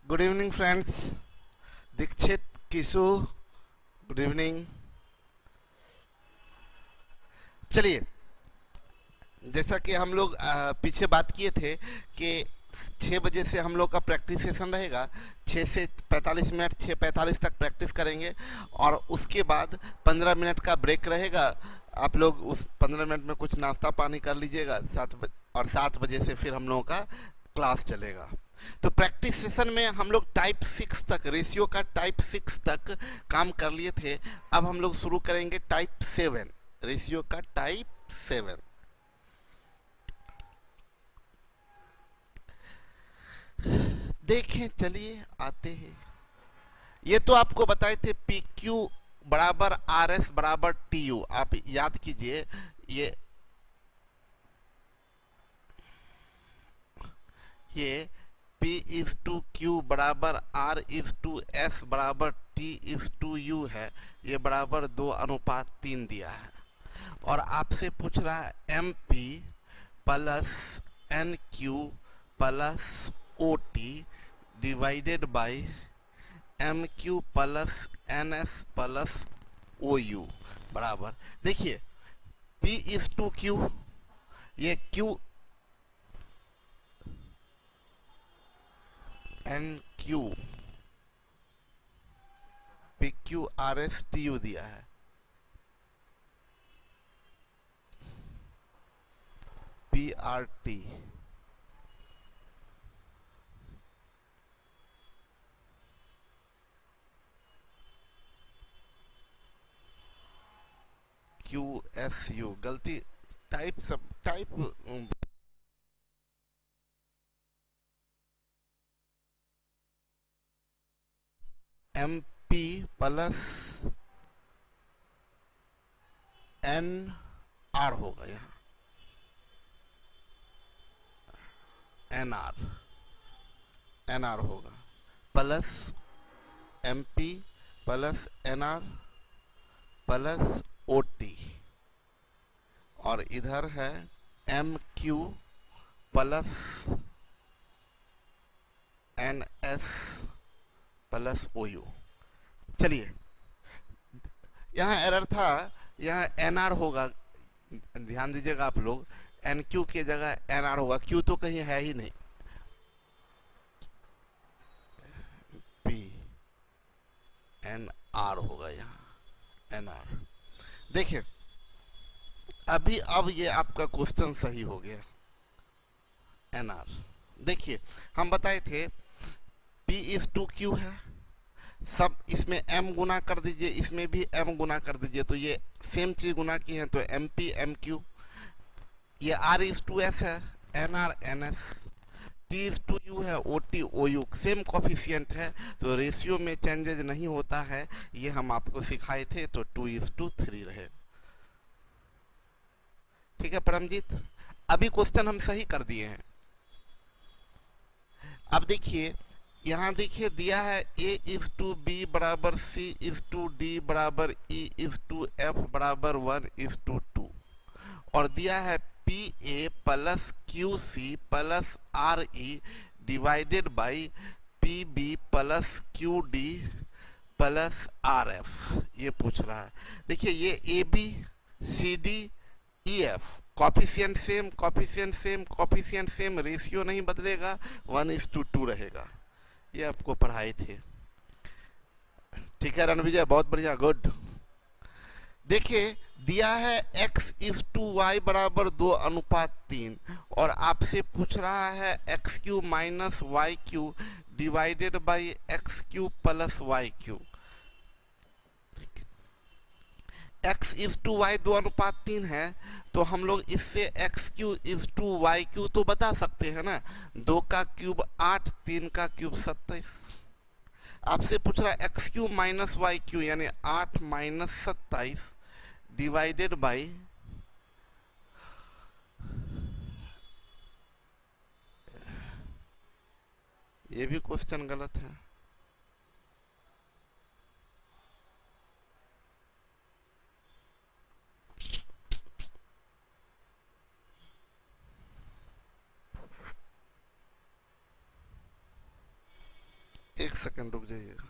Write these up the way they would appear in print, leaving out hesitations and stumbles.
Good evening friends. Dikshit, Kishu, good evening. चलिए, जैसा कि हम लोग पीछे बात किए थे कि 6 बजे से हम लोग का प्रैक्टिस सेशन रहेगा। 6 से 45 मिनट, 6:45 तक प्रैक्टिस करेंगे और उसके बाद 15 मिनट का ब्रेक रहेगा। आप लोग उस 15 मिनट में कुछ नाश्ता पानी कर लीजिएगा। 7 बजे से फिर हम लोगों का क्लास चलेगा। तो प्रैक्टिस सेशन में हम लोग टाइप 6 तक, रेशियो का टाइप 6 तक काम कर लिए थे। अब हम लोग शुरू करेंगे टाइप 7, रेशियो का टाइप 7। देखें, चलिए आते हैं। ये तो आपको बताए थे पी क्यू बराबर आर एस बराबर टी यू। आप याद कीजिए, ये P इज टू क्यू बराबर R इज टू S बराबर T इज टू U है। ये बराबर 2:3 दिया है और आपसे पूछ रहा है MP plus NQ plus OT divided by MQ plus NS plus OU बराबर। देखिए, P इज टू Q, ये Q NQ PQRSTU दिया है। PRT QSU, गलती टाइप सब टाइप। MP प्लस NR होगा, यहाँ NR होगा plus MP plus NR plus OT और इधर है MQ plus NS plus OU। चलिए, यहाँ एरर था, यहाँ NR होगा। ध्यान दीजिएगा आप लोग, NQ की जगह NR होगा। Q तो कहीं है ही नहीं। PNR होगा यहाँ, NR। देखिए, अब ये आपका क्वेश्चन सही हो गया। NR, देखिए हम बताए थे P इज टू Q है, सब इसमें M गुना कर दीजिए, इसमें भी M गुना कर दीजिए, तो ये सेम चीज गुना की है तो MP MQ। ये R इज टू S है, NR NS। T is to U है, OT OU, सेम कॉफिशियंट है तो रेशियो में चेंजेज नहीं होता है। ये हम आपको सिखाए थे, तो 2:3 रहे। ठीक है परमजीत, अभी क्वेश्चन हम सही कर दिए हैं। अब देखिए, यहाँ देखिए दिया है A इज टू बी बराबर C इज टू डी बराबर E इज टू F बराबर 1:2 और दिया है PA plus QC plus RE divided by PB plus QD plus RF। ये पूछ रहा है। देखिए, ये AB CD EF coefficient same, coefficient same, coefficient same, ratio नहीं बदलेगा, 1:2 रहेगा। ये आपको पढ़ाए थे। ठीक है रणविजय, बहुत बढ़िया, गुड। देखिए, दिया है x इज टू वाई बराबर 2:3 और आपसे पूछ रहा है X Q minus Y Q divided by X Q plus Y Q. x is to Y 2:3 है तो हम लोग इससे X Q is to Y Q तो बता सकते हैं ना। 2 का क्यूब 8, 3 का क्यूब 27। आपसे पूछ रहा है X Q minus Y Q, यानी 8 माइनस 27 डिवाइडेड बाई ये भी क्वेश्चन गलत है। सेकंड रुक जाइएगा।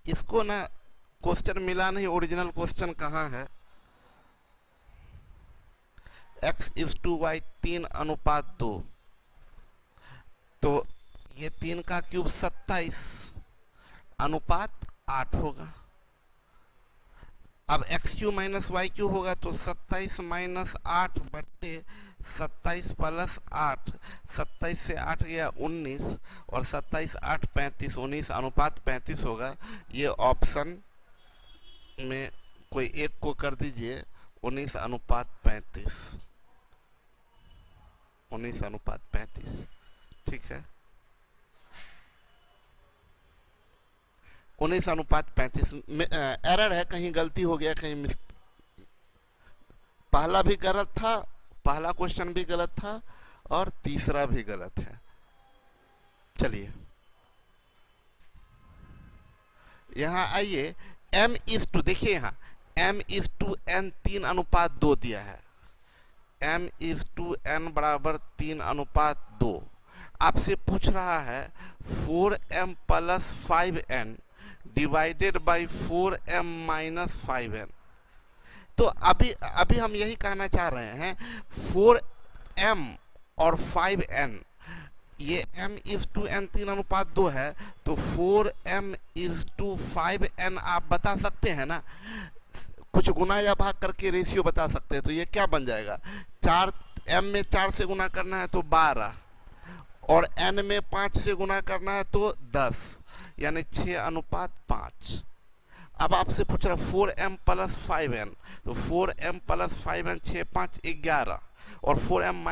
इसको ना क्वेश्चन मिला नहीं, ओरिजिनल क्वेश्चन कहाँ है। x/y 3:2, तो ये 3 का क्यूब 27 अनुपात 8 होगा। अब x³ माइनस वाई क्यू होगा तो 27 माइनस 8 बट्टे 27 प्लस 8, 27 से 8 गया 19 और 27 8 35, 19 अनुपात 35 होगा। ये ऑप्शन में कोई एक को कर दीजिए, 19 अनुपात 35, 19 अनुपात 35, ठीक है। 19 अनुपात 35 एरर है, कहीं गलती हो गया, कहीं पहला भी गलत था, पहला क्वेश्चन भी गलत था और तीसरा भी गलत है। चलिए यहां आइए, m/2, देखिए यहां m/n 3:2 दिया है, m/n बराबर 3:2। आपसे पूछ रहा है 4m plus 5n divided by 4m minus 5n। तो अभी हम यही कहना चाह रहे हैं, 4m और 5n, ये m/n 3:2 है, तो 4m/5n आप बता सकते हैं ना, कुछ गुना या भाग करके रेशियो बता सकते हैं। तो ये क्या बन जाएगा, 4m में 4 से गुना करना है तो 12 और n में 5 से गुना करना है तो 10, यानी 6:5। अब आपसे पूछ रहा है 4m प्लस 5n, तो 4m प्लस 5n 6 5 11 और 4m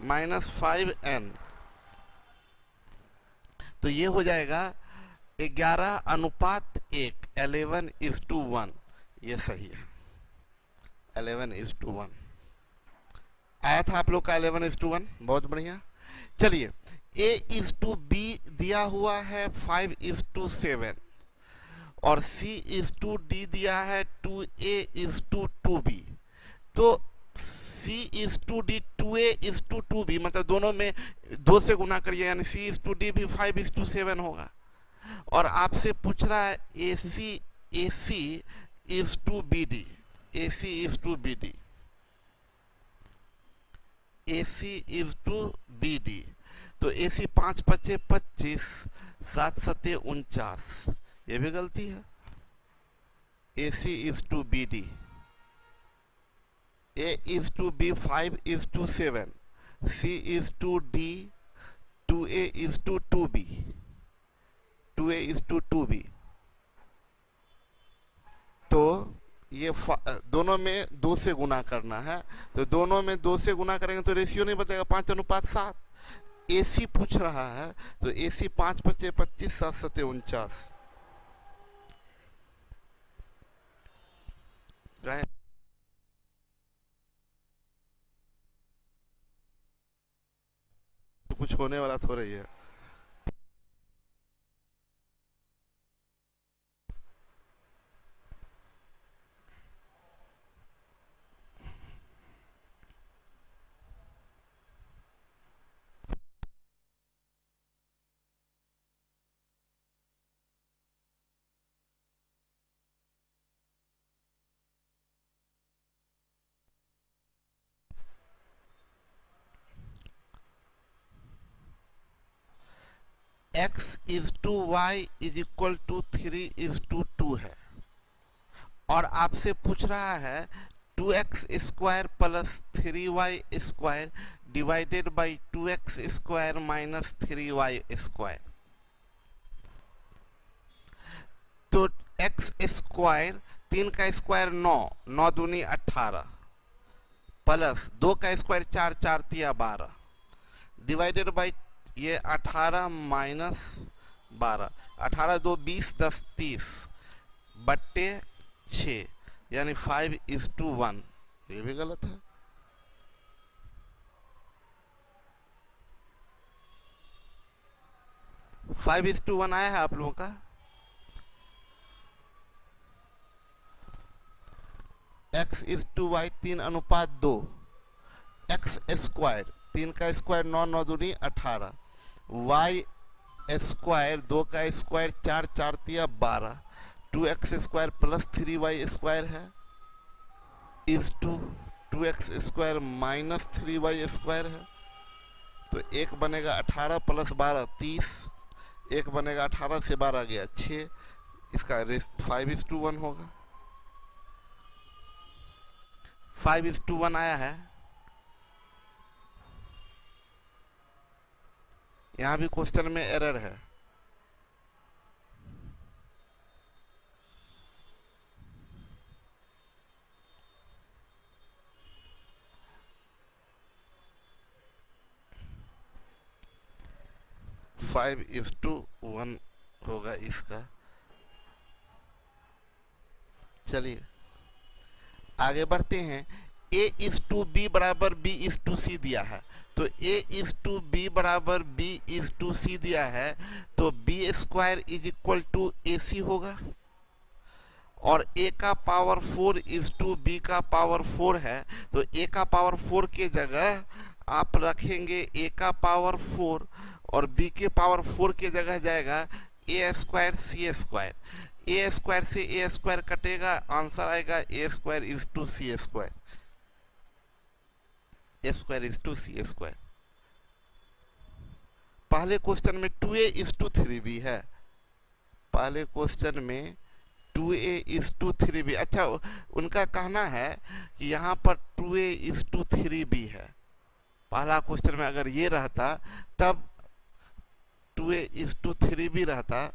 माइनस 5n तो ये हो जाएगा 11:1, 11:1। ये सही है, 11:1 आया था आप लोग का, 11:1, बहुत बढ़िया। चलिए a/b दिया हुआ है 5:7 और c/d दिया है 2a/2b। तो c/d 2a/2b मतलब दोनों में 2 से गुना करिए, यानी c/d भी 5:7 होगा। और आपसे पूछ रहा है ac/bd, ac/bd, ac/bd। तो AC 5 5 25, 7 7 49, ये भी गलती है। AC/BD, A/B 5:7, C/D 2A/2B, 2A/2B। तो ये दोनों में 2 से गुना करना है, तो दोनों में 2 से गुना करेंगे तो रेशियो नहीं बचेगा, 5:7। AC पूछ रहा है तो AC 5 5 25, 7 7 49। तो कुछ होने वाला थोड़ा ही है। x/y इज इक्वल टू 3/2 है और आपसे पूछ रहा है 2x² plus 3y² divided by 2x² minus 3y²। तो x², 3 का स्क्वायर 9, 9 दूनी 18, प्लस 2 का स्क्वायर 4, 4 तिया 12, डिवाइडेड बाई ये 18 माइनस 12, 18 2 20, 10 30 बट्टे 6, यानी 5:1। ये भी गलत है। फाइव इज टू वन आया है आप लोगों का। x/y 3:2, x² 3 का स्क्वायर 9, 9 दूनी 18, y स्क्वायर, 2 का स्क्वायर 4, 4 तिया 12, 2x square plus 3y square है इज टू 2x स्क्वायर माइनस 3y स्क्वायर है। तो एक बनेगा 18 प्लस 12 30, एक बनेगा 18 से 12 गया 6, इसका 5:1 होगा। 5:1 आया है। यहां भी क्वेश्चन में एरर है। फाइव इज टू वन होगा इसका। चलिए आगे बढ़ते हैं। a इज टू बी बराबर b इज टू सी दिया है, तो a इज टू बी बराबर b इज टू सी दिया है, तो b square is equal to A C होगा। और a का पावर 4 इज टू b का पावर 4 है, तो a का पावर 4 के जगह आप रखेंगे a का पावर 4 और b के पावर 4 के जगह जाएगा a square C square. a square से a स्क्वायर कटेगा, आंसर आएगा a square is to C square. a square is to C square. पहले क्वेश्चन में 2a इज टू 3b है, पहले क्वेश्चन में 2a इज टू 3b। अच्छा, उनका कहना है कि यहाँ पर 2a इज टू 3b है। पहला क्वेश्चन में अगर ये रहता तब 2a इज टू 3b रहता,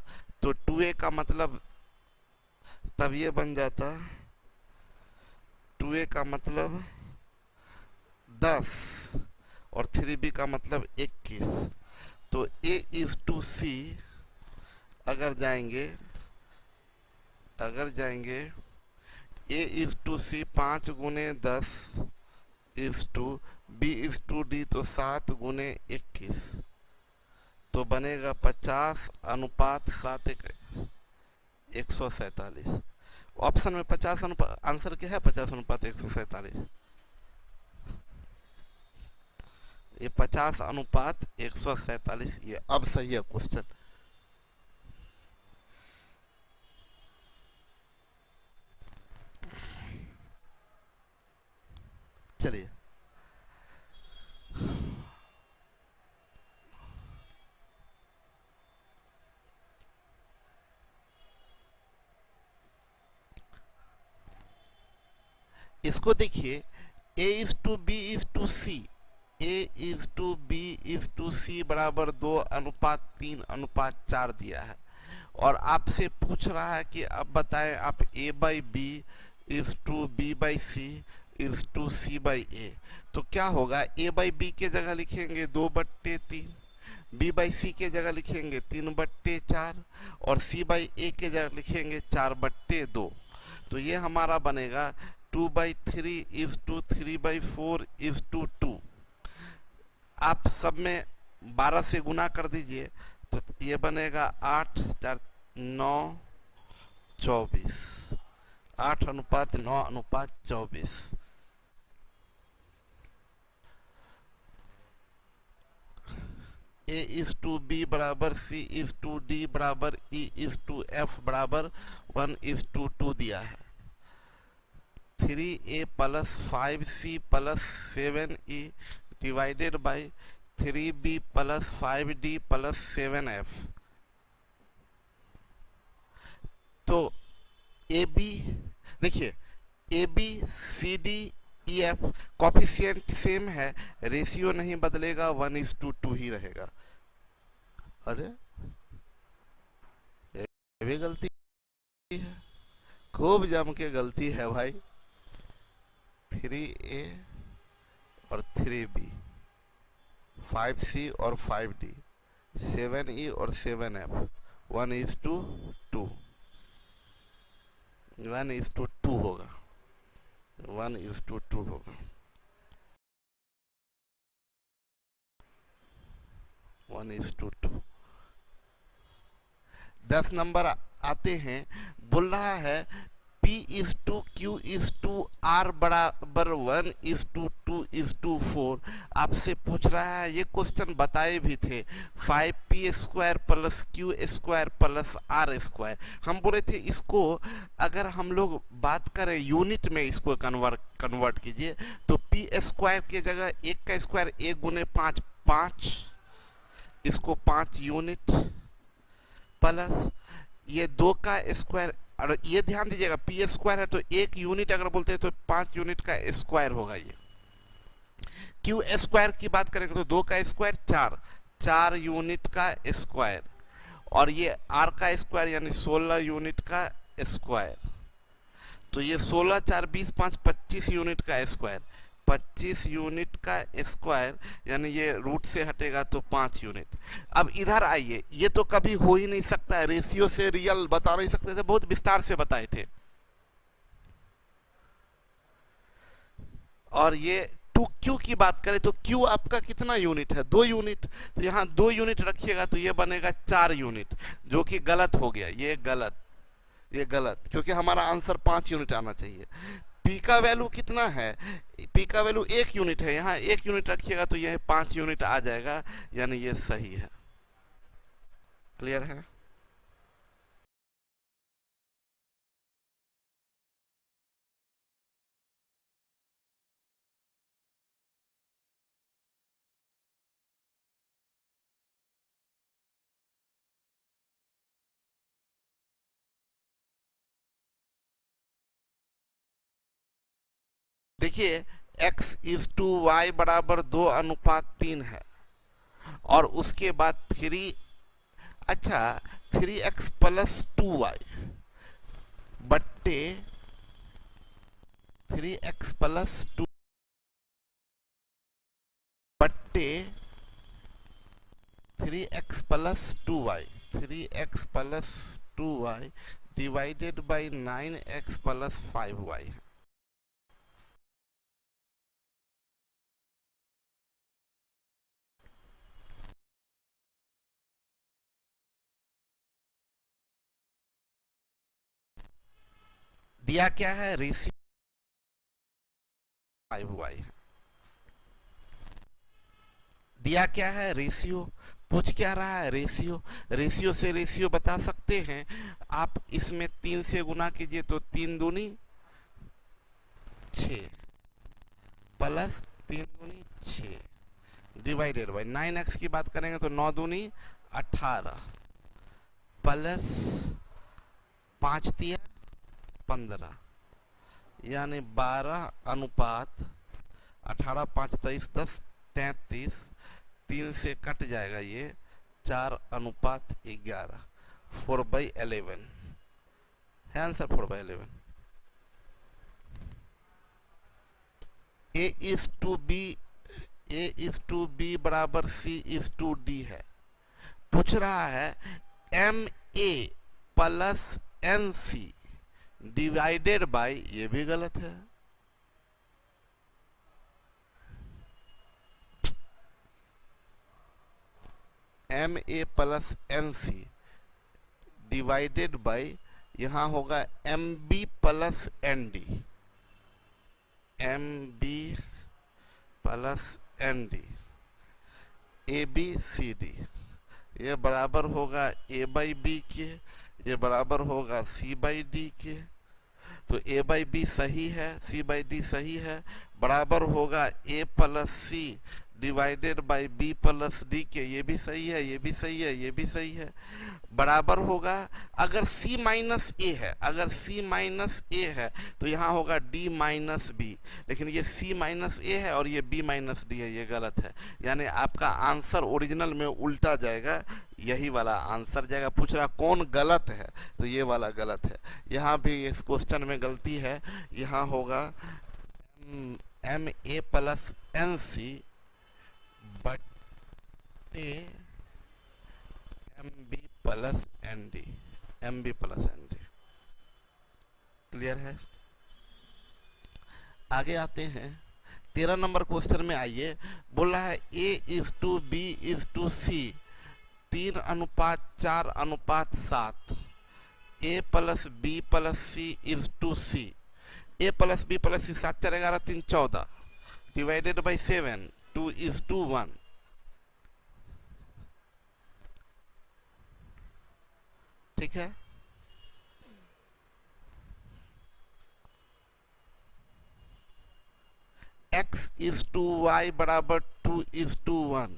तो 2a का मतलब तब ये बन जाता 2a का मतलब 10 और 3b का मतलब 21। तो a इज टू c अगर जाएंगे a इज टू सी 5 गुने 10 is to b is to d, तो 7 गुने 21, तो बनेगा 50:7 147। ऑप्शन में 50 अनुपात, आंसर क्या है 50:147। ये 50:147 ये अब सही है क्वेश्चन। चलिए इसको देखिए, a is to B is to C, a is to B is to C बराबर 2:3:4 दिया है, और आपसे पूछ रहा है कि अब बताएं आप a by B is to B by C is to C by A. तो क्या होगा, a बाई बी के जगह लिखेंगे 2/3, b बाई सी के जगह लिखेंगे 3/4 और c बाई ए के जगह लिखेंगे 4/2। तो ये हमारा बनेगा 2/3 इज टू 3/4 इज टू 2। आप सब में 12 से गुना कर दीजिए, तो ये बनेगा 8 4 9 24, 8:9:24। a इज टू बी बराबर c इज टू d बराबर e इज टू f बराबर 1 इज टू 2 दिया है। 3a plus 5c plus 7e divided by 3b plus 5d plus 7f। तो ए बी देखिए, A B C D E F coefficient same है, ratio नहीं बदलेगा, 1:2 ही रहेगा। अरे ये भी गलती है, खूब जम के गलती है भाई। 3a और 3b, 5c और 5d, 7e और 7f, 1:2, 1:2 होगा, 1:2 होगा, 1:2। 10 नंबर आते हैं, बोल रहा है P is to Q is to R बराबर 1 इज टू 2 इज टू 4 आपसे पूछ रहा है। ये क्वेश्चन बताए भी थे 5P square plus Q square plus R square. हम बोले थे इसको अगर हम लोग बात करें यूनिट में इसको कन्वर्ट कीजिए तो P स्क्वायर की जगह 1 का स्क्वायर 1 गुने 5 5, इसको 5 यूनिट प्लस ये 2 का स्क्वायर, और ये ध्यान दीजिएगा पी स्क्वायर है तो 1 यूनिट अगर बोलते हैं तो 5 यूनिट का स्क्वायर होगा। ये क्यू स्क्वायर की बात करेंगे तो 2 का स्क्वायर 4 यूनिट का स्क्वायर, और ये आर का स्क्वायर यानी 16 यूनिट का स्क्वायर। तो ये 16 4 20 5 25 यूनिट का स्क्वायर, 25 यूनिट का स्क्वायर यानी ये रूट से हटेगा तो 5 यूनिट। अब इधर आइए, ये तो कभी हो ही नहीं सकता है, रेशियो से रियल बता नहीं सकते थे, बहुत विस्तार से बताए थे। और ये 2Q की बात करें तो Q आपका कितना यूनिट है 2 यूनिट, तो यहाँ 2 यूनिट रखिएगा तो ये बनेगा 4 यूनिट, जो कि गलत हो गया। ये गलत क्योंकि हमारा आंसर 5 यूनिट आना चाहिए। P का वैल्यू कितना है, P का वैल्यू 1 यूनिट है, यहाँ 1 यूनिट रखिएगा तो यह 5 यूनिट आ जाएगा, यानी ये सही है। क्लियर है? देखिए x इज टू वाई बराबर 2:3 है, और उसके बाद 3x प्लस 2y बट्टे 3x प्लस 2 बट्टे 3x plus 2y 3x plus 2y divided by 9x plus 5y। दिया क्या है, रेशियो 5y है। दिया क्या है, रेशियो। पूछ क्या रहा है, रेशियो। रेशियो से रेशियो बता सकते हैं आप, इसमें 3 से गुना कीजिए तो 3 दूनी 6 प्लस 3 दूनी 6 डिवाइडेड बाई 9x की बात करेंगे तो 9 दूनी 18 प्लस 5 तिया 15 यानी 12:18 5 23 10 33 3 से कट जाएगा ये 4:11 4/11 है answer 4/11। A is to B बराबर C is to D है। पूछ रहा है MA plus NC divided by, ये भी गलत है। MA plus NC divided by, यहां होगा MB plus ND, MB plus ND ABCD, ये बराबर होगा A बाई B के, ये बराबर होगा C बाई D के। तो A बाई B सही है, C बाई D सही है, बराबर होगा A plus C divided by B plus D के, ये भी सही है, ये भी सही है, ये भी सही है। बराबर होगा, अगर C माइनस A है, अगर C माइनस A है तो यहाँ होगा D माइनस B, लेकिन ये C माइनस A है और ये B माइनस D है, ये गलत है। यानी आपका आंसर ओरिजिनल में उल्टा जाएगा, यही वाला आंसर जाएगा। पूछ रहा कौन गलत है, तो ये वाला गलत है। यहाँ भी इस क्वेश्चन में गलती है, यहाँ होगा MA प्लस NC बट्टे MB plus ND, MB plus ND। Clear है? आगे आते हैं 13 नंबर क्वेश्चन में। आइए, बोल रहा है A is to B is to C 3:4:7 A plus B plus C is to C. A plus B plus C 7 4 11 3 14 divided by 7 2 is to 1। ठीक है, x इज टू वाई बराबर 2 इज टू 1।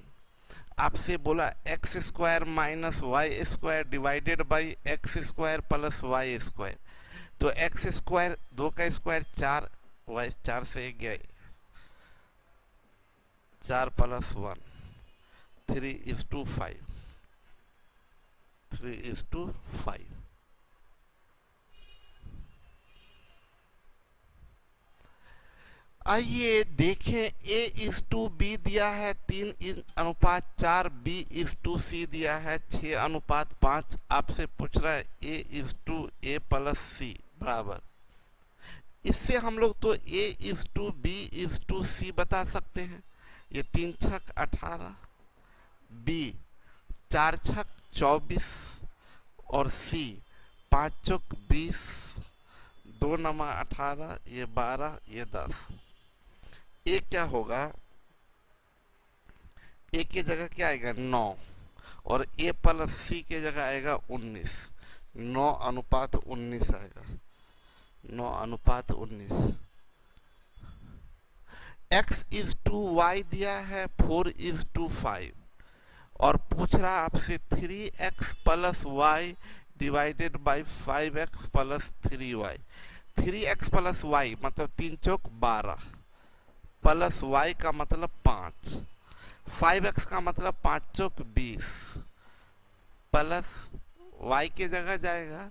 आपसे बोला X square minus Y square divided by X square plus Y square. तो X square 2 का square 4, Y 4 से गया 4 प्लस 1 3 इज टू 5, 3 इज टू 5। आइए देखें, a इज टू बी दिया है 3:4, b इज टू सी दिया है 6:5। आपसे पूछ रहा है a is to a plus C बराबर। इससे हम लोग तो a is to b is to C बता सकते हैं। ये 3 छक 18, b 4 छक 24 और c 5 चौक 20, 2 नमा 18, ये 12, ये 10। ए क्या होगा, ए की जगह क्या आएगा 9 और ए प्लस सी की जगह आएगा 19। 9:19 आएगा, 9:19। x इज टू वाई दिया है 4 इज टू 5 और पूछ रहा आपसे 3x plus y divided by 5x plus 3y। 3x plus y मतलब 3 चौक 12 प्लस y का मतलब 5, 5x का मतलब 5 चौक 20 प्लस y के जगह जाएगा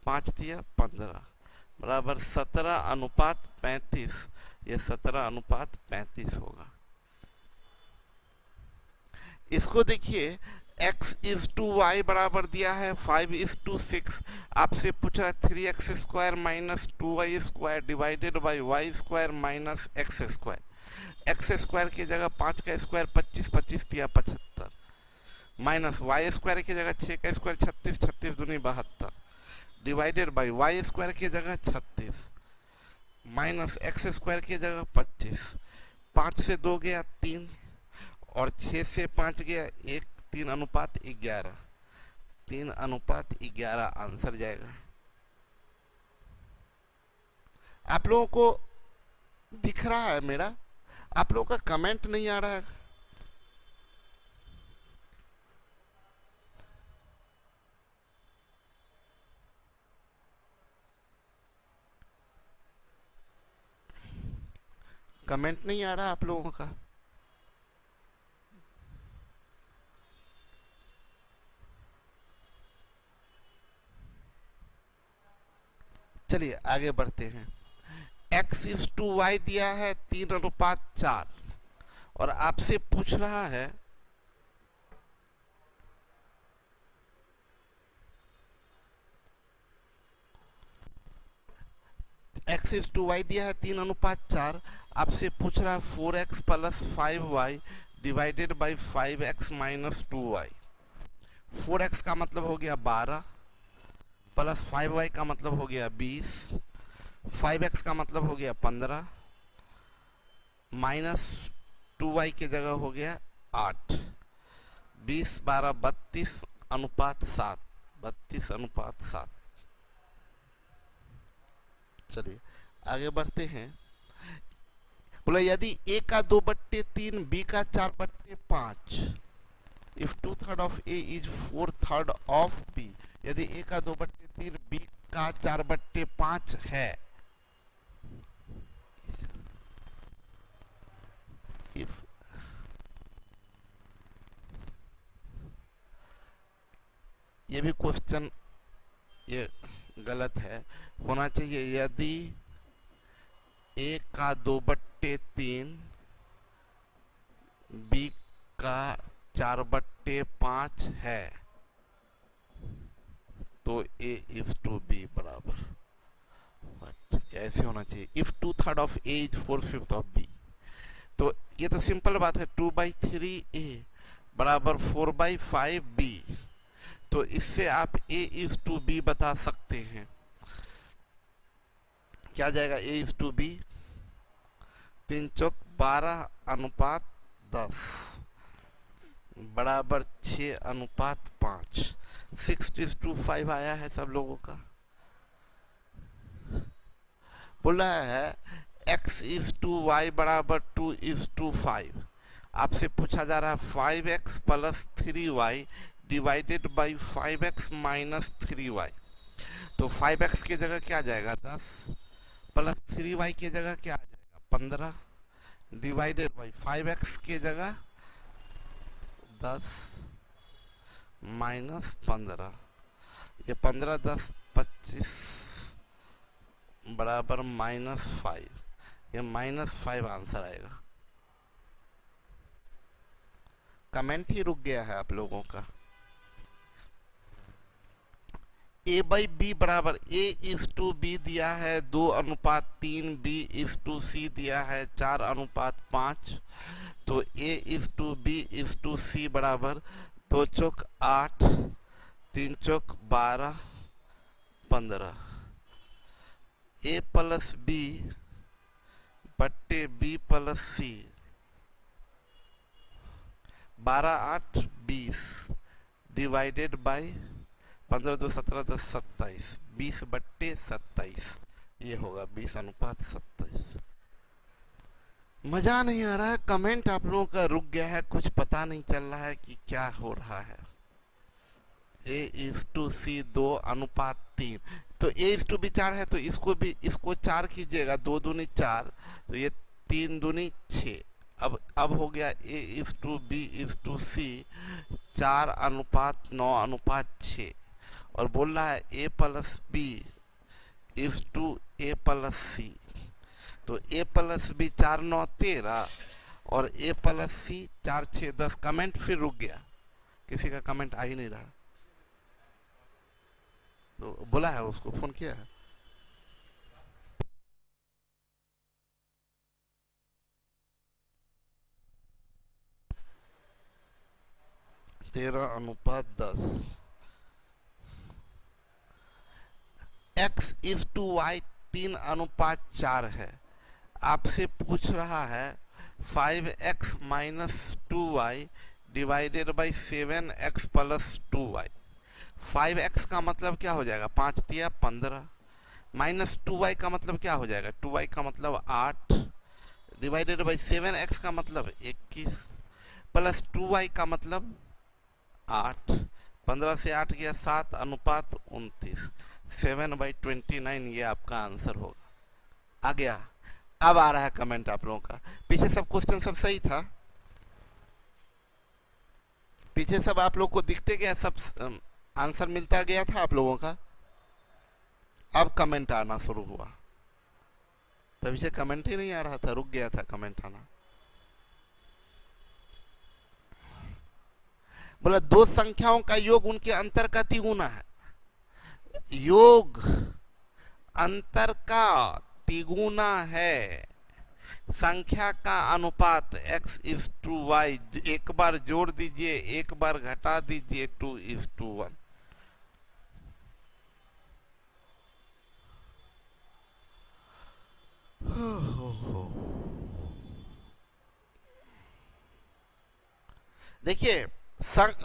5 तिया 15 बराबर 17:35। ये 17:35 होगा। इसको देखिए, x इज टू वाई बराबर दिया है 5 इज टू 6। आपसे पूछ रहा है 3x square minus 2y square divided by Y square minus X square. X square की जगह 5 का स्क्वायर 25, 25 तिया 75 माइनस वाई स्क्वायर की जगह 6 का स्क्वायर 36, 36 दूनी 72 डिवाइडेड बाई वाई स्क्वायर की जगह 36 माइनस एक्स स्क्वायर की जगह 25। 5 से 2 गया 3 और 6 से 5 गया 1, 3:11, 3:11 आंसर जाएगा। आप लोगों को दिख रहा है मेरा? आप लोगों का कमेंट नहीं आ रहा है? कमेंट नहीं आ रहा आप लोगों का? चलिए आगे बढ़ते हैं। x इज टू वाई दिया है 3:4 और आपसे पूछ रहा है x इज टू वाई दिया है 3:4। आपसे पूछ रहा है 4x plus 5y divided by 5x minus 2y। 4x का मतलब हो गया 12 प्लस 5y का मतलब हो गया 20, 5x का मतलब हो गया 15 माइनस 2y की जगह हो गया 8। 20 12 32:7, 32:7। चलिए आगे बढ़ते हैं। बोला यदि a का 2/3 b का 4/5, if 2/3 of a is 4/3 of b, यदि a का 2/3 b का 4/5 है, इफ ये भी क्वेश्चन ये गलत है, होना चाहिए यदि a का 2/3 b का 4/5 है तो a इज टू b बराबर, ऐसे होना चाहिए। If 2/3 of a is 4/5 of b, तो ये तो सिंपल बात है 2/3 a बराबर 4/5 b। तो इससे आप A/B बता सकते हैं। क्या जाएगा A/B? 3 चौक 12 अनुपात 10 बराबर 6 अनुपात 5। 6:5 आया है सब लोगों का। बोल रहा है x/y बराबर 2:5। आपसे पूछा जा रहा है 5x plus 3y divided by 5x minus 3y। तो 5x की जगह क्या आ जाएगा 10 प्लस 3y की जगह क्या आ जाएगा 15 डिवाइडेड बाई 5x की जगह 10 माइनस 15। ये 15 10 25 बराबर -5। ये -5 आंसर आएगा। कमेंट ही रुक गया है आप लोगों का। A/B बराबर A/B दिया है 2:3, B/C दिया है 4:5। तो A/B/C बराबर 2 चौक 8, 3 चौक 12, 15। A प्लस B बट्टे B plus C 12 8 20 divided by 15 2 17 10 27 20 बट्टे 27। ये होगा 20:27। मजा नहीं आ रहा है। कमेंट आप लोगों का रुक गया है, कुछ पता नहीं चल रहा है कि क्या हो रहा है। A/C 2:3। तो A/B 4 है तो इसको 4 कीजिएगा। 2 दूनी 4 तो ये 3 दूनी 6। अब हो गया A/B/C 4:9:6 और बोल रहा है A plus B A plus C। तो A प्लस B 4 9 13 और A प्लस C 4 6 10। कमेंट फिर रुक गया, किसी का कमेंट आ ही नहीं रहा। तो बोला है, उसको फोन किया है। (13:10) x/y 3:4 है। आपसे पूछ रहा है 5x minus 2y divided by 7x plus 2y। 5x का मतलब क्या हो जाएगा 5 तिया 15 माइनस 2y का मतलब क्या हो जाएगा 2y का मतलब 8 डिवाइडेड बाई 7x का मतलब 21 प्लस 2y का मतलब 8। 15 से 8 गया 7:29। 7/29 ये आपका आंसर होगा। आ गया। अब आ रहा है कमेंट आप लोगों का। पीछे सब क्वेश्चन सब सही था, पीछे सब आप लोग को दिखते गया, सब आंसर मिलता गया था आप लोगों का। अब कमेंट आना शुरू हुआ, तभी से कमेंट ही नहीं आ रहा था, रुक गया था कमेंट आना। बोला दो संख्याओं का योग उनके अंतर का तिगुना है। योग अंतर का तिगुना है। संख्या का अनुपात x/y एक बार जोड़ दीजिए, एक बार घटा दीजिए 2:1। देखिए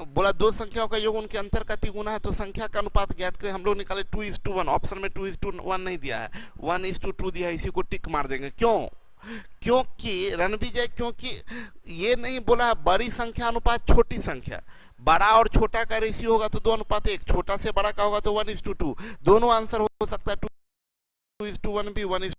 बोला दो संख्याओं का योग उनके अंतर का तिगुना है, तो संख्या का अनुपात ज्ञात करें। हम लोग निकाले 2:1। ऑप्शन में 2:1 नहीं दिया है, 1:2 दिया है। इसी को टिक मार देंगे। क्यों? क्योंकि रणविजय, क्योंकि ये नहीं बोला बड़ी संख्या अनुपात छोटी संख्या। बड़ा और छोटा का रेशियो होगा तो 2:1, छोटा से बड़ा का होगा तो 1:2। दोनों आंसर हो सकता है। 2:1 भी 1:2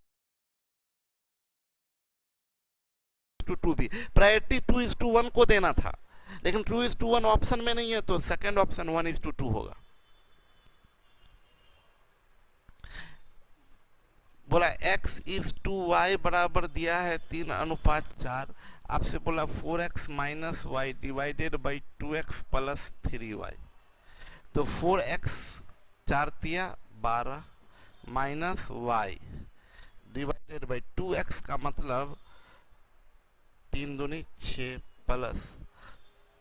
भी। प्रायोरिटी 2:1 को देना था, लेकिन 2:1 ऑप्शन में नहीं है, तो सेकंड ऑप्शन 1:2 होगा। बोला x/y बराबर दिया है 3:4। आपसे बोला 4x minus Y divided by 2x plus 3y। तो 4x 4 तिया 12 minus Y divided by 2x का मतलब 3 दूनी 6 प्लस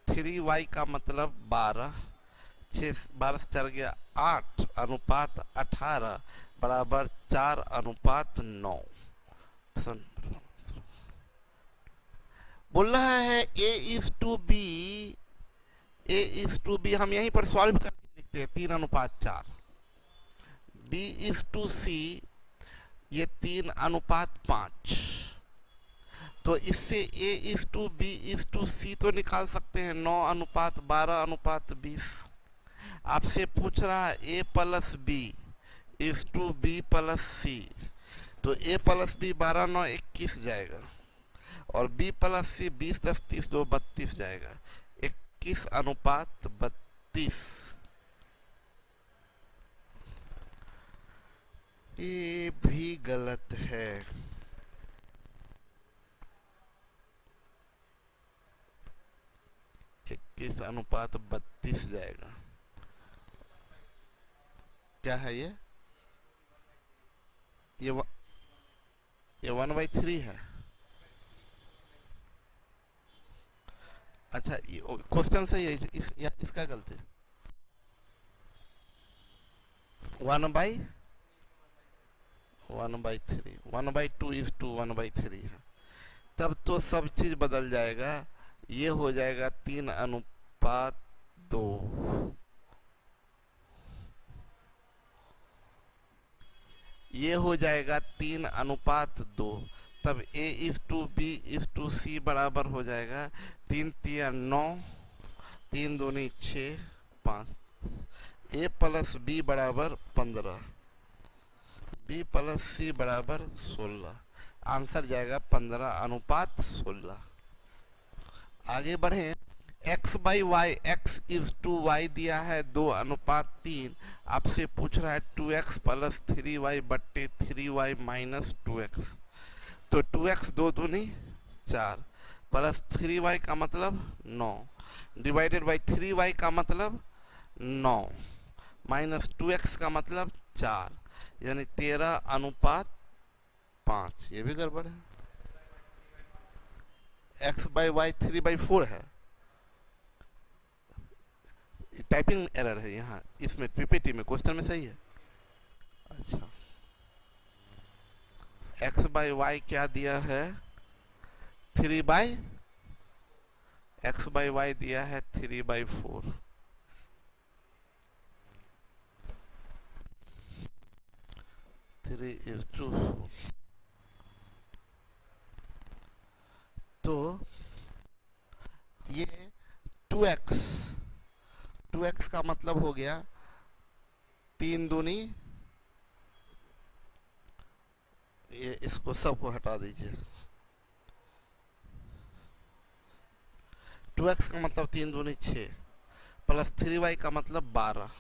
3y का मतलब 12 6 12 से 4 गया 8 अनुपात 18 बराबर 4 अनुपात 9। बोल रहा है a इज टू बी, हम यहीं पर सॉल्व करके लिखते हैं 3 अनुपात 4। b इज टू सी, ये 3 अनुपात 5। तो इससे a is to B is to C तो निकाल सकते हैं 9 अनुपात 12 अनुपात 20। आपसे पूछ रहा है a plus B is to B plus C, तो a प्लस बी 12 9 21 जाएगा और b प्लस सी 20 10 30 2 32 जाएगा, 21 अनुपात 32। ये भी गलत है। इक्कीस अनुपात 32 जाएगा। क्या है ये 1/3 है। अच्छा क्वेश्चन सही है, इसका गलती 1/3 1/2 इज टू 1/3 है। तब तो सब चीज बदल जाएगा, ये हो जाएगा 3 अनुपात 2। ये हो जाएगा 3 अनुपात 2। तब a is to B is to C बराबर हो जाएगा 3 3 9 3 दूनी 6 5। a प्लस बी बराबर 15, b प्लस सी बराबर 16। आंसर जाएगा 15 अनुपात 16। आगे बढ़े। x by Y, x is to Y दिया है 2 अनुपात 3। आपसे पूछ रहा है 2x प्लस 3y बट्टे 3y माइनस 2x। तो 2x 2 दूनी 4 प्लस 3y का मतलब 9 डिवाइडेड बाई 3y का मतलब 9 माइनस 2x का मतलब 4, यानी 13 अनुपात 5। ये भी गड़बड़ है। x बाई वाई 3/4 है, टाइपिंग एरर है यहाँ, इसमें पीपीटी में क्वेश्चन में सही है। अच्छा x बाई वाई क्या दिया है 3/, x बाई वाई दिया है 3/4। तो ये 2x का मतलब हो गया 3 दूनी, ये इसको सबको हटा दीजिए। 2x का मतलब 3 दूनी 6 प्लस 3y का मतलब 12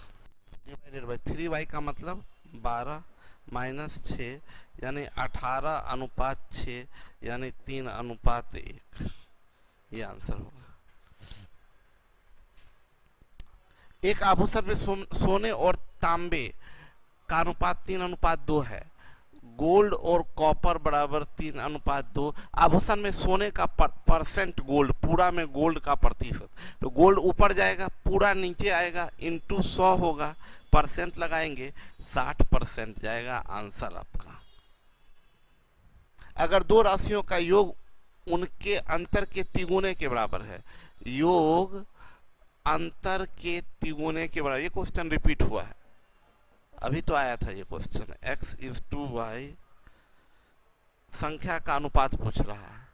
डिवाइडेड बाई 3y का मतलब 12 माइनस 6, यानी 18 अनुपात 6, यानी 3 अनुपात 1। ये आंसर होगा। एक आभूषण में सोने और तांबे का अनुपात 3 अनुपात 2 है। गोल्ड और कॉपर बराबर 3 अनुपात 2। आभूषण में सोने का परसेंट गोल्ड, पूरा में गोल्ड का प्रतिशत, तो गोल्ड ऊपर जाएगा, पूरा नीचे आएगा, इंटू 100 होगा, परसेंट लगाएंगे 60% जाएगा आंसर आपका। अगर दो राशियों का योग उनके अंतर के तिगुने के बराबर है, योग अंतर के तिगुने के बराबर, ये क्वेश्चन रिपीट हुआ है, अभी तो आया था ये question. x is to Y, संख्या का अनुपात पूछ रहा है,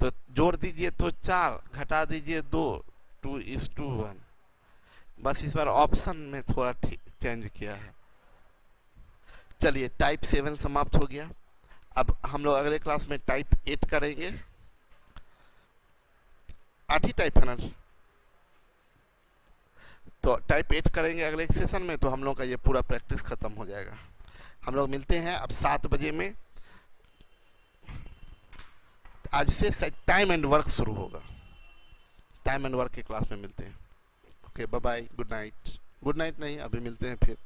तो जोड़ दीजिए तो 4, घटा दीजिए 2, 2 इज टू 1। बस इस बार ऑप्शन में थोड़ा चेंज किया है। चलिए टाइप 7 समाप्त हो गया। अब हम लोग अगले क्लास में टाइप 8 करेंगे। 8 ही टाइप है ना, तो टाइप 8 करेंगे अगले सेशन में, तो हम लोग का ये पूरा प्रैक्टिस खत्म हो जाएगा। हम लोग मिलते हैं अब 7 बजे में। आज से टाइम एंड वर्क शुरू होगा, टाइम एंड वर्क की क्लास में मिलते हैं। Okay bye bye, good night. Good night नहीं, अभी मिलते हैं फिर।